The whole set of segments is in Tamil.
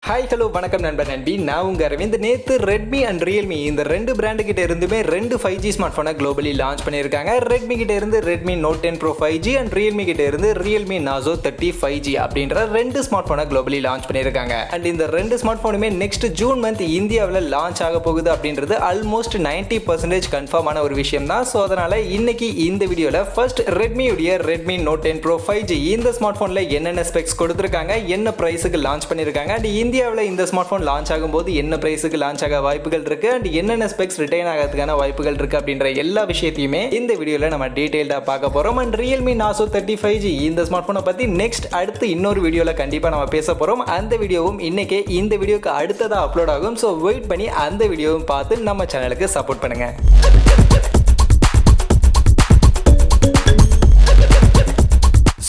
ஹாய் ஹலோ வணக்கம் நண்பர் நண்பி, நான் உங்க அரவிந்த். நேற்று ரெட்மி அண்ட் ரியல்மி இந்த ரெண்டு பிராண்டு கிட்ட இருந்துமே ரெண்டு 5G ஸ்மார்ட் போனை குளோபலி லான்ச் பண்ணியிருக்காங்க. ரெட்மி கிட்ட இருந்து Redmi note 10 bro 5G and Realme கிட்ட இருந்து ரியல்மி நாசோ 30 5G அப்படின்ற ரெண்டு ஸ்மார்ட் போனை குளோபலி லான்ச் பண்ணியிருக்காங்க. அண்ட் இந்த ரெண்டு ஸ்மார்ட் போனுமே நெக்ஸ்ட் ஜூன் மந்த் இந்தியாவில் லான்ச் ஆக போகுது அப்படின்றது ஆல்மோஸ்ட் 90% கன்ஃபார்ம் ஆன ஒரு விஷயம் தான். ஸோ அதனால இன்னைக்கு இந்த வீடியோல ஃபர்ஸ்ட் ரெட்மியுடைய ரெட்மி நோட் 10 ப்ரோ 5G இந்த ஸ்மார்ட் போன்ல என்னென்ன ஸ்பெக்ஸ் கொடுத்திருக்காங்க, என்ன பிரைஸுக்கு லான்ச் பண்ணியிருக்காங்க, அண்ட் இந்தியாவில் இந்த ஸ்மார்ட் போன் லான்ச் ஆகும்போது என்ன பிரைஸுக்கு லான்ச் ஆக வாய்ப்புகள் இருக்கு, அண்ட் என்னென்ன ஸ்பெக்ஸ் ரிட்டைன் ஆகிறதுக்கான வாய்ப்புகள் இருக்கு அப்படின்ற எல்லா விஷயத்தையுமே இந்த வீடியோல நம்ம டீடைல்டா பார்க்க போறோம். அண்ட் ரியல்மி நாசோ 30 5G இந்த ஸ்மார்ட் போனை பத்தி நெக்ஸ்ட் அடுத்து இன்னொரு வீடியோல கண்டிப்பா நம்ம பேச போறோம். அந்த வீடியோவும் இன்னைக்கு இந்த வீடியோக்கு அடுத்ததா அப்லோட் ஆகும். ஸோ வெயிட் பண்ணி அந்த வீடியோவும் பார்த்து நம்ம சேனலுக்கு சப்போர்ட் பண்ணுங்க.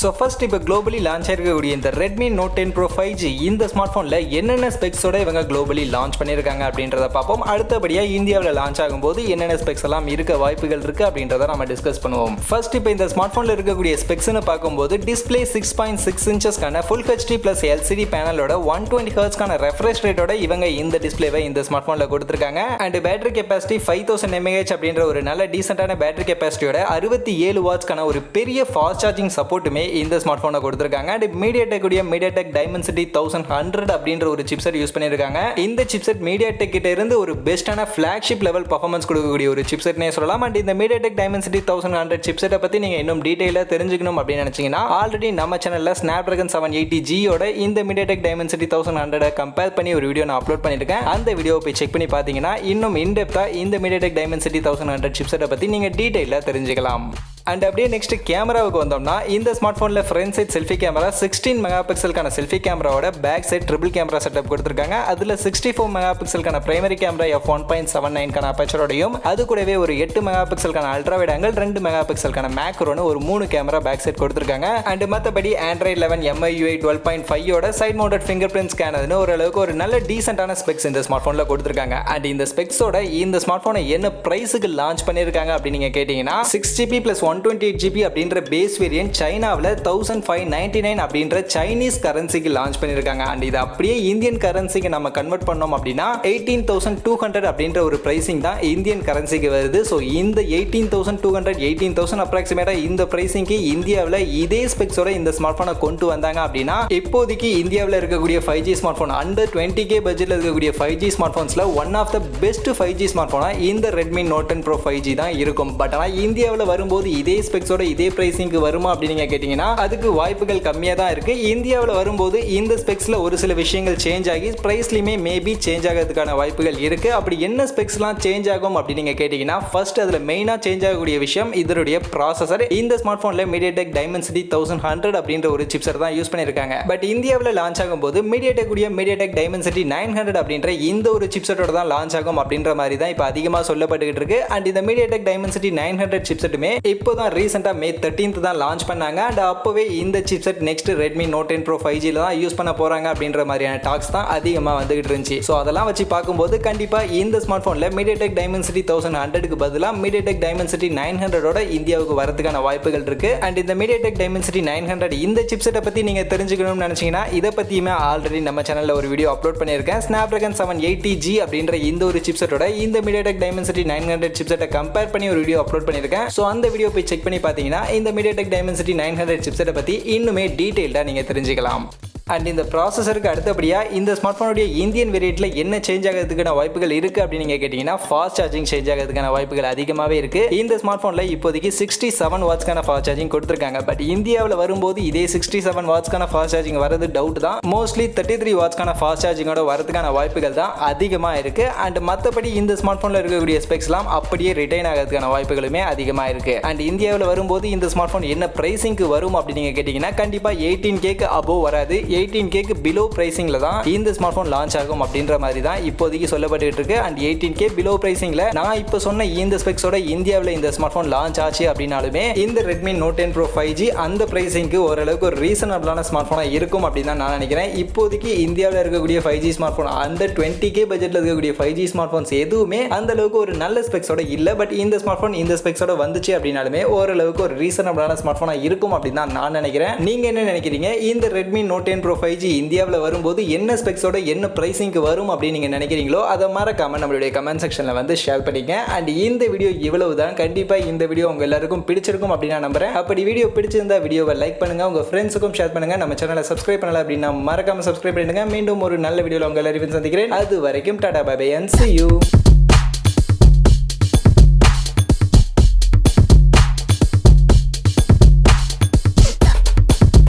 ஸோ ஃபர்ஸ்ட் இப்போ குளோபலி லான்ச் ஆகிருக்கக்கூடிய இந்த ரெட்மி நோட் 10 ப்ரோ 5G இந்த ஸ்மார்ட் ஃபோனில் என்னென்ன ஸ்பெக்ஸோட இவங்க குளோபலி லான்ச் பண்ணியிருக்காங்க அப்படின்றத பார்ப்போம். அடுத்தபடியாக இந்தியாவில் லான்ச் ஆகும்போது என்னென்ன ஸ்பெக்ஸ் எல்லாம் இருக்க வாய்ப்புகள் இருக்குது அப்படின்றத நம்ம டிஸ்கஸ் பண்ணுவோம். ஃபர்ஸ்ட் இப்போ இந்த ஸ்மார்ட் ஃபோனில் இருக்கக்கூடிய ஸ்பெக்ஸ்னு பார்க்கும்போது டிஸ்பிளே 6.6 இன்ச்சஸ்க்கான ஃபுல் ஹெச்டி ப்ளஸ் எல்சிடி பேனலோட 120 ஹெர்ட்ஸ்க்கான ரெஃப்ரெஷ் ரேட்டோட இவங்க இந்த டிஸ்பிளேவை இந்த ஸ்மார்ட் ஃபோனில் கொடுத்துருக்காங்க. அண்ட் பேட்டரி கெப்பாசிட்டி 5000 mAh அப்படின்ற ஒரு நல்ல டீசென்டான பேட்டரி கெப்பாசிட்டியோட 67 வாட்ஸ்க்கான ஒரு பெரிய ஃபாஸ்ட் சார்ஜிங் சப்போர்ட்டுமே இந்த ஸ்மார்ட் போனை கொடுத்திருக்காங்க. அண்ட் MediaTek உடைய MediaTek Dimensity 1100 அப்படின்ற ஒரு சிப்செட் யூஸ் பண்ணிருக்காங்க. இந்த சிப்செட் MediaTek கிட்ட இருந்து ஒரு பெஸ்டான ஃபிளாக்ஷிப் லெவல் பெர்ஃபார்மன்ஸ் கொடுக்கக்கூடிய ஒரு சிப்செட்னே சொல்லலாம். அண்ட் இந்த MediaTek Dimensity 1100 சிப்செட்டை பத்தி நீங்க இன்னும் டீடைலா தெரிஞ்சுக்கணும் அப்படின்னு நினைச்சீங்கன்னா ஆல்ரெடி நம்ம சேனல்ல Snapdragon 780G ஓட இந்த MediaTek Dimensity 1100 கம்பேர் பண்ணி ஒரு வீடியோ நான் அப்லோட் பண்ணிருக்கேன். அந்த வீடியோவை போய் செக் பண்ணி பாத்தீங்கன்னா இன்னும் இன்டெப்தா இந்த MediaTek Dimensity 1100 சிப்செட்டை பத்தி நீங்க டீடைலா தெரிஞ்சுக்கலாம். அண்ட் அப்படியே நெக்ஸ்ட் கேமராவுக்கு வந்தோம்னா இந்த ஸ்மார்ட் ஃபோனில் front side selfie camera 16 mega பிக்சலுக்கான செல்ஃபி கேமராவோட back side triple camera setup கொடுத்துருக்காங்க. அதில் 64 மெகா பிக்சலுக்கான பிரைமரி கேமரா f1.79 அப்பேச்சரோடையும் அது கூடவே ஒரு 8 மெகா பிக்சலுக்கான அல்ட்ரா வைட் ஆங்கிள் 2 மெகா பிக்சலுக்கான மேக்ரோன்னு ஒரு 3 கேமரா பேக் சைட் கொடுத்துருக்காங்க. அண்ட் மற்றபடி Android 11 MIUI 12.5 side mounted fingerprint ஸ்கேனர்னு ஓரளவுக்கு ஒரு நல்ல டீசென்டான ஸ்பெக்ஸ் இந்த ஸ்மார்ட் ஃபோனில் கொடுத்துருக்காங்க. அண்ட் இந்த ஸ்பெக்ஸோட இந்த ஸ்மார்ட் ஃபோனை என்ன பிரைஸுக்கு லான்ச் பண்ணியிருக்காங்க அப்படின்னு நீங்கள் கேட்டிங்கன்னா 6GB + 128GB அப்படின்ற பேஸ் வேரியன்ட் சைனாவில் 1599 அப்படின்ற சைனீஸ் கரன்சிக்கு லான்ச் பண்ணியிருக்காங்க. அண்ட் இது அப்படியே இந்தியன் கரன்சிக்கு நம்ம கன்வெர்ட் பண்ணோம் அப்படின்னா 18,200 அப்படின்ற ஒரு பிரைசிங் தான் இந்தியன் கரன்சிக்கு வருது. ஸோ இந்த 18,200 18,000 அப்ராக்சிமேட்டா இந்த பிரைசிங்க்கு இந்தியாவில் இதே ஸ்பெக்ஸோட இந்த ஸ்மார்ட் போனை கொண்டு வந்தாங்க அப்படின்னா இப்போதைக்கு இந்தியாவில் இருக்கக்கூடிய 5G smart phone under 20K பட்ஜெட்ல இருக்கக்கூடிய 5G ஸ்மார்ட் போன்ஸ்ல one of the best 5G smart போனா இந்த ரெட்மி நோட் 10 ப்ரோ 5G தான் இருக்கும். பட் ஆனால் இந்தியாவில் வரும்போது இதே ஸ்பெக்ஸோட இதே பிரைசிங்க்கு வருமா அப்படின்னு நீங்க கேட்டீங்கன்னா அதுக்கு வாய்ப்புகள் கம்மியா தான் இருக்கு. இந்தியாவில் வரும்போது இந்த ஸ்பெக்ஸ்ல ஒரு சில விஷயங்கள் சேஞ்ச் ஆகி பிரைஸ்லயுமே மேபி சேஞ்ச் ஆகிறதுக்கான வாய்ப்புகள் இருக்கு. அப்படி என்ன ஸ்பெக்ஸ்லாம் சேஞ்ச் ஆகும் அப்படின்னு நீங்க கேட்டீங்கன்னா ஃபர்ஸ்ட் அதுல மெயினா சேஞ்ச் ஆகக்கூடிய விஷயம் இதனுடைய ப்ராசஸர். இந்த ஸ்மார்ட் போன்ல MediaTek Dimensity 1100 அப்படின்ற ஒரு சிப்செட் தான் யூஸ் பண்ணிருக்காங்க. பட் இந்தியாவில் லான்ச் ஆகும்போது MediaTek உடைய MediaTek Dimensity 900 அப்படின்ற இந்த ஒரு சிப்செட்டோட தான் லான்ச் ஆகும் அப்படின்ற மாதிரி தான் இப்போ அதிகமாக சொல்லப்பட்டுக்கிட்டு இருக்கு. அண்ட் இந்த MediaTek Dimensity 900 சிப்செட்டுமே இப்போதான் ரீசெண்டா May 13th தான் லான்ச் பண்ணாங்க. அண்ட் அப்பவே இந்த chipset next Redmi note 10 bro 5G தான் யூஸ் பண்ண போறாங்க அப்படின்ற மாதிரியான டாக்ஸ் தான் அதிகமாக வந்துகிட்டு இருந்துச்சு. ஸோ அதெல்லாம் வச்சு பார்க்கும்போது கண்டிப்பா இந்த ஸ்மார்ட் போன்ல MediaTek Dimensity 1100க்கு பதிலாக MediaTek Dimensity 900 இந்தியாவுக்கு வரதுக்கான வாய்ப்புகள் இருக்கு. அண்ட் இந்த MediaTek Dimensity 900 இந்த சிப்செட்டை பத்தி நீங்க தெரிஞ்சுக்கணும்னு நினைச்சீங்கன்னா இதை பத்தியுமே ஆல்ரெடி நம்ம சேனல்ல ஒரு வீடியோ அப்லோட் பண்ணியிருக்கேன். Snapdragon 780G அப்படின்ற இந்த ஒரு சிப்செட்டோட இந்த MediaTek Dimensity 900 சிப்செட்டை கம்பேர் பண்ணி ஒரு வீடியோ அப்லோட் பண்ணியிருக்கேன். ஸோ அந்த வீடியோ போய் செக் பண்ணி பார்த்தீங்கன்னா இந்த MediaTek Dimensity 900 சிப்செட்டை பத்தி இன்னுமே டீடைல்டா நீங்க தெரிஞ்சுக்கலாம். அண்ட் இந்த ப்ராசஸருக்கு அடுத்தபடியாக இந்த ஸ்மார்ட் ஃபோனுடைய இந்தியன் வேரியண்ட்ல என்ன சேஞ்ச் ஆகிறதுக்கான வாய்ப்புகள் இருக்கு அப்படின்னு நீங்க கேட்டீங்கன்னா ஃபாஸ்ட் சார்ஜிங் சேஞ்ச் ஆகிறதுக்கான வாய்ப்புகள் அதிகமாகவே இருக்கு. இந்த ஸ்மார்ட் ஃபோன்ல இப்போதைக்கு 67 வாட்ஸ்க்கான ஃபாஸ்ட் சார்ஜிங் கொடுத்துருக்காங்க. பட் இந்தியாவில் வரும்போது இதே 67 வாட்ஸ்க்கான ஃபாஸ்ட் சார்ஜிங் வரது டவுட் தான். மோஸ்ட்லி 33 வாட்ஸ்க்கான ஃபாஸ்ட் சார்ஜிங்கோட வரதுக்கான வாய்ப்புகள் தான் அதிகமாக இருக்கு. அண்ட் மற்றபடி இந்த ஸ்மார்ட் ஃபோனில் இருக்கக்கூடிய ஸ்பெக்ஸ்லாம் அப்படியே ரிட்டைன் ஆகிறதுக்கான வாய்ப்புகளுமே அதிகமாக இருக்கு. அண்ட் இந்தியாவில் வரும்போது இந்த ஸ்மார்ட் ஃபோன் என்ன பிரைசிங்க்கு வரும் அப்படின்னு நீங்க கேட்டீங்கன்னா கண்டிப்பா 18K அபோவ் வராது. 18K பிலோ பிரைசிங்ல தான் இந்த ஸ்மார்ட் போன் லான்ச் ஆகும் அப்படின்ற மாதிரி தான் இப்போதைக்கு சொல்லப்பட்டு இருக்கு. அண்ட் 18K பிலோ பிரைசிங்ல நான் இப்போ சொன்ன இந்த ஸ்பெக்ஸோட இந்தியாவில் இந்த ஸ்மார்ட் போன் லான்ச் ஆச்சு அப்படின்னாலுமே இந்த ரெட்மி நோட் 10 ப்ரோ 5G அந்த பிரைசிங்க்கு ஓரளவுக்கு ஒரு ரீசனபிளான ஸ்மார்ட் போனா இருக்கும் அப்படின்னு தான் நான் நினைக்கிறேன். இப்போதைக்கு இந்தியாவில் இருக்கக்கூடிய 5G ஸ்மார்ட் போன் அந்த 20K பட்ஜெட்ல இருக்கக்கூடிய 5G ஸ்மார்ட் போன்ஸ் எதுவுமே அந்த அளவுக்கு ஒரு நல்ல ஸ்பெக்ஸோட இல்ல. பட் இந்த ஸ்மார்ட் போன் இந்த ஸ்பெக்ஸோட வந்துச்சு அப்படின்னாலுமே ஓரளவுக்கு ஒரு ரீசனபிளான ஸ்மார்ட் போனா இருக்கும் அப்படின்னு தான் நான் நினைக்கிறேன். நீங்க என்ன நினைக்கிறீங்க? இந்த Redmi note 10 bro Pro 5G இந்தியாவில் வரும்போது என்ன ஸ்பெக்ஸோட என்ன பிரைசிங்க்கு வரும் அப்படின்னு நீங்கள் நினைக்கிறீங்களோ அதை மறக்காம நம்மளுடைய கமெண்ட் செக்ஷனில் வந்து ஷேர் பண்ணிக்க. அண்ட் இந்த வீடியோ இவ்வளவு தான். கண்டிப்பாக இந்த வீடியோ உங்கள் எல்லாருக்கும் பிடிச்சிருக்கும் அப்படின்னு நான் நம்புறேன். அப்படி வீடியோ பிடிச்சிருந்தா வீடியோவை லைக் பண்ணுங்க, உங்கள் ஃப்ரெண்ட்ஸுக்கும் ஷேர் பண்ணுங்க. நம்ம சேனலை சப்ஸ்கிரைப் பண்ணல அப்படின்னா மறக்காம சப்ஸ்கிரைப் பண்ணிடுங்க. மீண்டும் ஒரு நல்ல வீடியோவில் உங்கள் எல்லாரையும் சந்திக்கிறேன். அது வரைக்கும் tata bye bye and see you.